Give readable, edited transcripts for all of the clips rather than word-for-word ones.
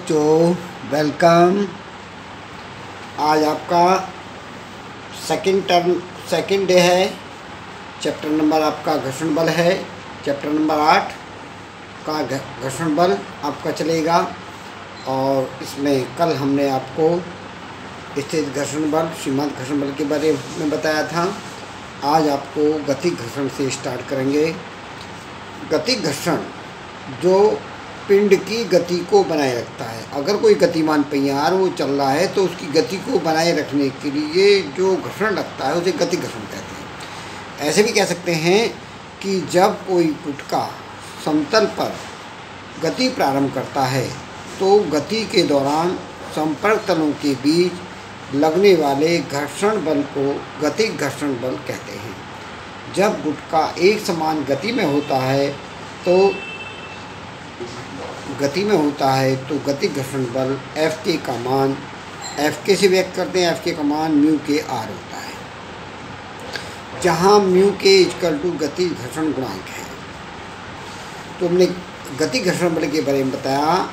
बच्चों, वेलकम। आज आपका सेकंड डे है। चैप्टर नंबर आपका घर्षण बल है। चैप्टर नंबर 8 का घर्षण बल आपका चलेगा। और इसमें कल हमने आपको स्थिर घर्षण बल, सीमांत घर्षण बल के बारे में बताया था। आज आपको गतिक घर्षण से स्टार्ट करेंगे। गतिक घर्षण जो पिंड की गति को बनाए रखता है। अगर कोई गतिमान पहिया वो चल रहा है तो उसकी गति को बनाए रखने के लिए जो घर्षण लगता है उसे गतिक घर्षण कहते हैं। ऐसे भी कह सकते हैं कि जब कोई गुटका समतल पर गति प्रारंभ करता है तो गति के दौरान संपर्क तलों के बीच लगने वाले घर्षण बल को गतिक घर्षण बल कहते हैं। जब गुटका एक समान गति में होता है तो गतिक घर्षण बल एफ के का मान एफ के से व्यक्त करते हैं। एफ के का मान म्यू के आर होता है, जहाँ म्यू के इक्वल टू गतिक घर्षण गुणांक है। तो हमने गतिक घर्षण बल के बारे में बताया।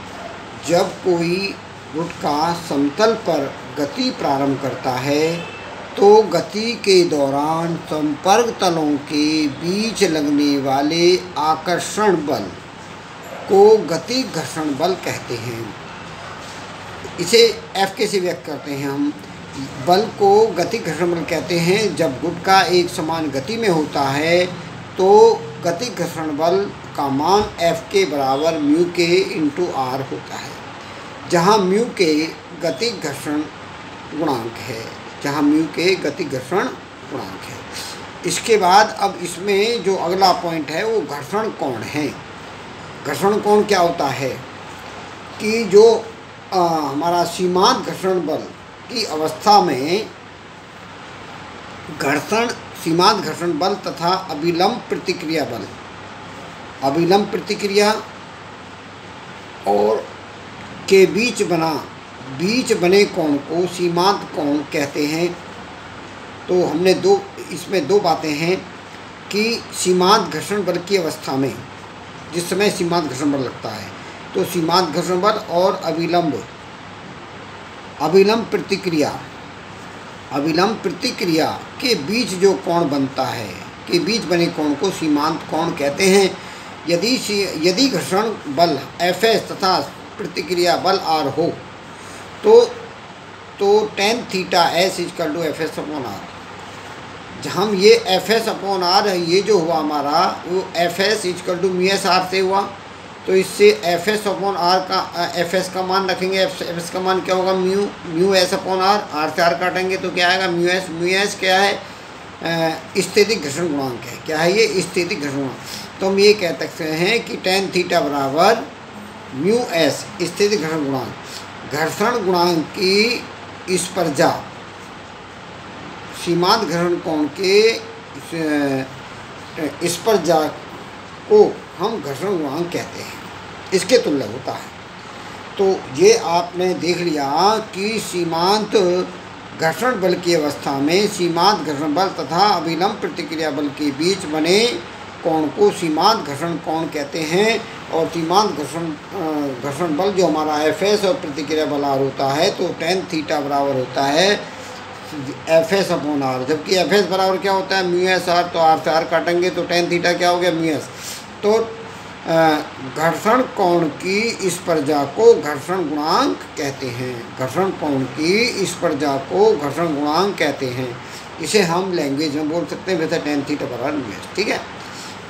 जब कोई गुटका समतल पर गति प्रारंभ करता है तो गति के दौरान संपर्क तलों के बीच लगने वाले आकर्षण बल को गतिक घर्षण बल कहते हैं। इसे एफ के से व्यक्त करते हैं हम। बल को गतिक घर्षण बल कहते हैं जब गुटका एक समान गति में होता है तो गतिक घर्षण बल का मान एफ के बराबर म्यू के इंटू आर होता है, जहाँ म्यू के गतिक घर्षण गुणांक है। इसके बाद अब इसमें जो अगला पॉइंट है वो घर्षण कोण है। घर्षण कोण क्या होता है कि जो हमारा सीमांत घर्षण बल की अवस्था में सीमांत घर्षण बल तथा अभिलंब प्रतिक्रिया और के बीच बने कोण को सीमांत कोण कहते हैं। तो हमने इसमें दो बातें हैं कि सीमांत घर्षण बल की अवस्था में जिस समय सीमांत घर्षण बल लगता है तो सीमांत घर्षण बल और अभिलंब प्रतिक्रिया के बीच जो कोण बनता है, के बीच बने कोण को सीमांत कोण कहते हैं। यदि घर्षण बल Fs तथा प्रतिक्रिया बल R हो तो tan theta S equal to Fs upon R। जहाँ ये Fs अपॉन R है, ये जो हुआ हमारा वो Fs equal to mu S R से हुआ। तो इससे Fs अपॉन R का Fs का मान रखेंगे। Fs का मान क्या होगा? म्यू एस अपॉन R से R काटेंगे तो क्या आएगा? म्यू एस क्या है? स्थितिक घर्षण गुणांक है। क्या है ये? स्थितिक घर्षण गुणांक। तो हम ये कह सकते हैं कि tan थीटा बराबर म्यू एस स्थितिक घर्षण गुणांक। घर्षण गुणांक की स्पर्जा सीमांत घर्षण कोण के स्पर्जा को हम घर्षण गुणांक कहते हैं। इसके तुल्य होता है। तो ये आपने देख लिया कि सीमांत घर्षण बल की अवस्था में सीमांत घर्षण बल तथा अभिलंब प्रतिक्रिया बल के बीच बने कोण को सीमांत घर्षण कोण कहते हैं। और सीमांत घर्षण बल जो हमारा Fs और प्रतिक्रिया बल R होता है तो tan थीटा बराबर होता है Fs अपॉन R। जबकि Fs बराबर क्या होता है? Mu S are. तो R से R काटेंगे तो tan थीटा क्या हो गया? Mu S. तो घर्षण कोण की स्पर्जा को घर्षण गुणांक कहते हैं। घर्षण कोण की स्पर्जा को घर्षण गुणांक कहते हैं। इसे हम लैंग्वेज में बोल सकते हैं वैसे tan थीटा बराबर म्यू एस। ठीक है।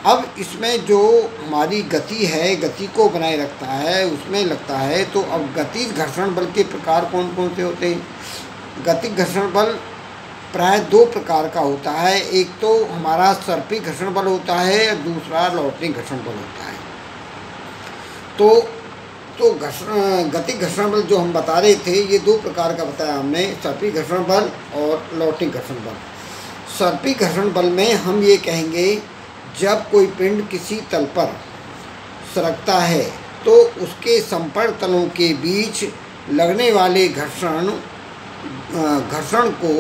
अब इसमें जो हमारी गति है, गति को बनाए रखता है, उसमें लगता है। तो अब गतिक घर्षण बल के प्रकार कौन कौन से होते हैं? गतिक घर्षण बल प्राय दो प्रकार का होता है। एक तो हमारा सर्पिल घर्षण बल होता है और दूसरा लौटनिक घर्षण बल होता है। तो गतिक घर्षण बल जो हम बता रहे थे ये दो प्रकार का बताया हमने, सर्पिल घर्षण बल और लौटनिक घर्षण बल। सर्पिल घर्षण बल में हम ये कहेंगे जब कोई पिंड किसी तल पर सरकता है तो उसके संपर्क तलों के बीच लगने वाले घर्षण को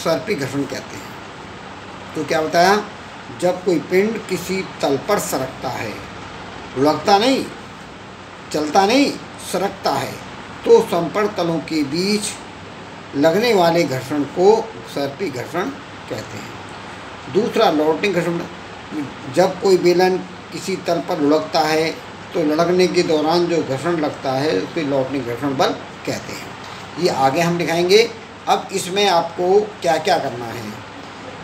सर्पिल घर्षण कहते हैं। तो क्या बताया? जब कोई पिंड किसी तल पर सरकता है, लुढ़कता नहीं, चलता नहीं, सरकता है तो संपर्क तलों के बीच लगने वाले घर्षण को सर्पी घर्षण कहते हैं। दूसरा लौटने घर्षण, जब कोई बेलन किसी तल पर लुढ़कता है तो लुढ़कने के दौरान जो घर्षण लगता है उसे लौटने घर्षण बल कहते हैं। ये आगे हम दिखाएंगे। अब इसमें आपको क्या क्या करना है,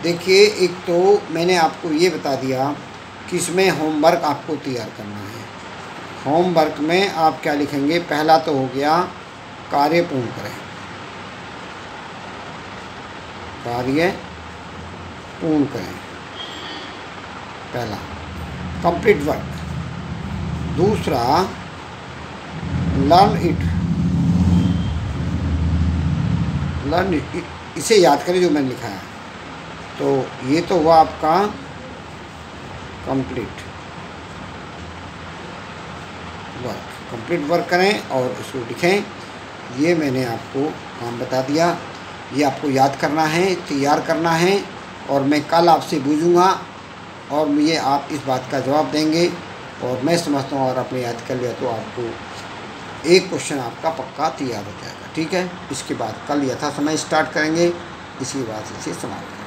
देखिए एक तो मैंने आपको ये बता दिया कि इसमें होमवर्क आपको तैयार करना है। होमवर्क में आप क्या लिखेंगे, पहला तो हो गया कार्य पूर्ण करें, कार्य पूर्ण करें, पहला कंप्लीट वर्क। दूसरा लर्न इट, इसे याद करें जो मैंने लिखा है। तो ये तो हुआ आपका कंप्लीट वर्क करें और इसको लिखें। ये मैंने आपको काम बता दिया, ये आपको याद करना है, तैयार करना है और मैं कल आपसे पूछूंगा और मुझे आप इस बात का जवाब देंगे और मैं समझता हूँ और आपने याद कर लिया तो आपको एक क्वेश्चन आपका पक्का तैयार हो जाएगा। ठीक है, इसके बाद कल यथा समय स्टार्ट करेंगे, इसी बात से समाप्त।